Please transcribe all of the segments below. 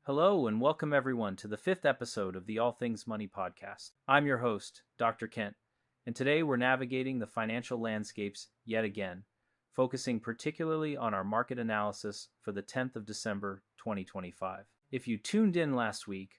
Hello, and welcome everyone to the fifth episode of the All Things Money podcast. I'm your host, Dr. Kent, and today we're navigating the financial landscapes yet again, focusing particularly on our market analysis for the 10th of December, 2025. If you tuned in last week,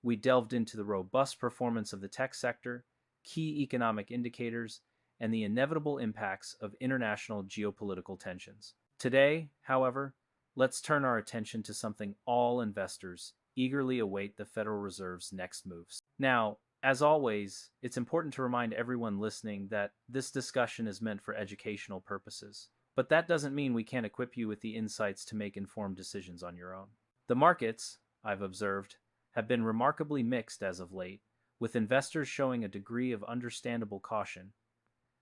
we delved into the robust performance of the tech sector, key economic indicators, and the inevitable impacts of international geopolitical tensions. Today, however, let's turn our attention to something all investors eagerly await: the Federal Reserve's next moves. Now, as always, it's important to remind everyone listening that this discussion is meant for educational purposes. But that doesn't mean we can't equip you with the insights to make informed decisions on your own. The markets, I've observed, have been remarkably mixed as of late, with investors showing a degree of understandable caution.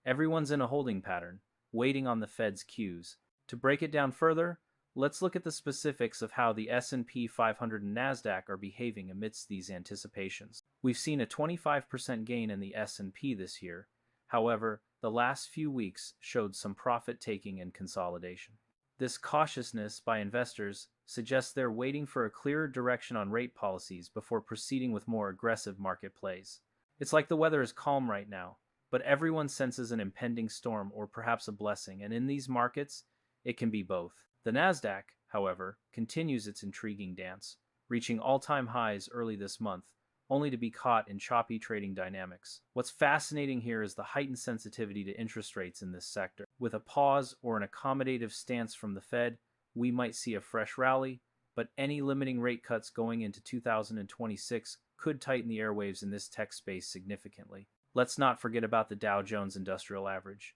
Everyone's in a holding pattern, waiting on the Fed's cues. To break it down further, let's look at the specifics of how the S&P 500 and Nasdaq are behaving amidst these anticipations. We've seen a 25% gain in the S&P this year. However, the last few weeks showed some profit-taking and consolidation. This cautiousness by investors suggests they're waiting for a clearer direction on rate policies before proceeding with more aggressive market plays. It's like the weather is calm right now, but everyone senses an impending storm or perhaps a blessing, and in these markets, it can be both. The Nasdaq, however, continues its intriguing dance, reaching all-time highs early this month, only to be caught in choppy trading dynamics. What's fascinating here is the heightened sensitivity to interest rates in this sector. With a pause or an accommodative stance from the Fed, we might see a fresh rally, but any limiting rate cuts going into 2026 could tighten the airwaves in this tech space significantly. Let's not forget about the Dow Jones Industrial Average.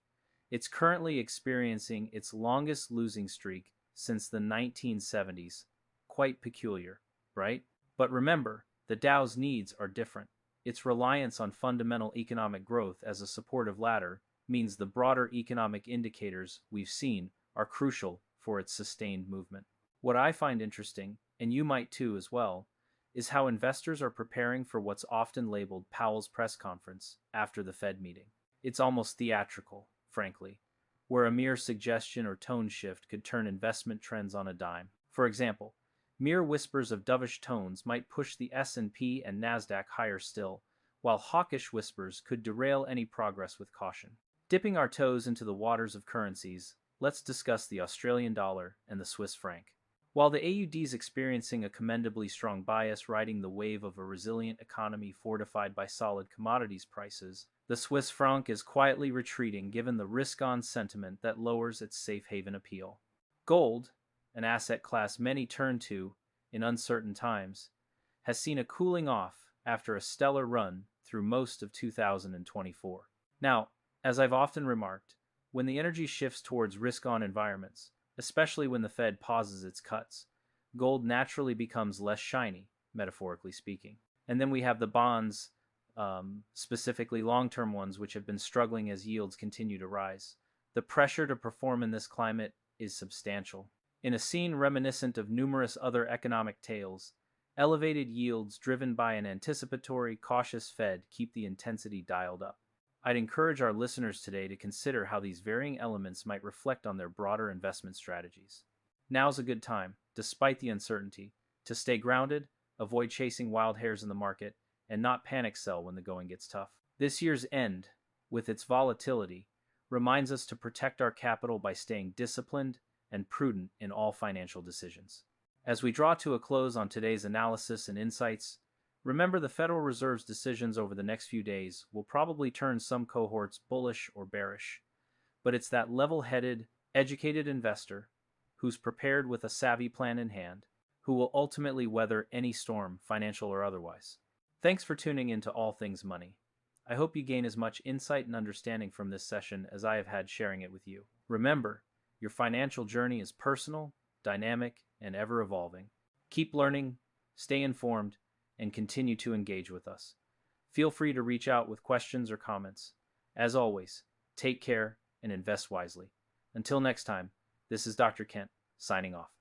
It's currently experiencing its longest losing streak since the 1970s. Quite peculiar, right? But remember, the Dow's needs are different. Its reliance on fundamental economic growth as a supportive ladder means the broader economic indicators we've seen are crucial for its sustained movement. What I find interesting, and you might too as well, is how investors are preparing for what's often labeled Powell's press conference after the Fed meeting. It's almost theatrical, frankly, where a mere suggestion or tone shift could turn investment trends on a dime. For example, mere whispers of dovish tones might push the S&P and Nasdaq higher still, while hawkish whispers could derail any progress with caution. Dipping our toes into the waters of currencies, let's discuss the Australian dollar and the Swiss franc. While the AUD is experiencing a commendably strong bias riding the wave of a resilient economy fortified by solid commodities prices, the Swiss franc is quietly retreating given the risk-on sentiment that lowers its safe haven appeal. Gold, an asset class many turn to in uncertain times, has seen a cooling off after a stellar run through most of 2024. Now, as I've often remarked, when the energy shifts towards risk-on environments, especially when the Fed pauses its cuts, gold naturally becomes less shiny, metaphorically speaking. And then we have the bonds, specifically long-term ones, which have been struggling as yields continue to rise. The pressure to perform in this climate is substantial. In a scene reminiscent of numerous other economic tales, elevated yields driven by an anticipatory, cautious Fed keep the intensity dialed up. I'd encourage our listeners today to consider how these varying elements might reflect on their broader investment strategies. Now's a good time, despite the uncertainty, to stay grounded, avoid chasing wild hares in the market, and not panic sell when the going gets tough. This year's end, with its volatility, reminds us to protect our capital by staying disciplined and prudent in all financial decisions. As we draw to a close on today's analysis and insights, remember the Federal Reserve's decisions over the next few days will probably turn some cohorts bullish or bearish, but it's that level-headed, educated investor who's prepared with a savvy plan in hand who will ultimately weather any storm, financial or otherwise. Thanks for tuning in to All Things Money. I hope you gain as much insight and understanding from this session as I have had sharing it with you. Remember, your financial journey is personal, dynamic, and ever-evolving. Keep learning, stay informed, and continue to engage with us. Feel free to reach out with questions or comments. As always, take care and invest wisely. Until next time, this is Dr. Kent, signing off.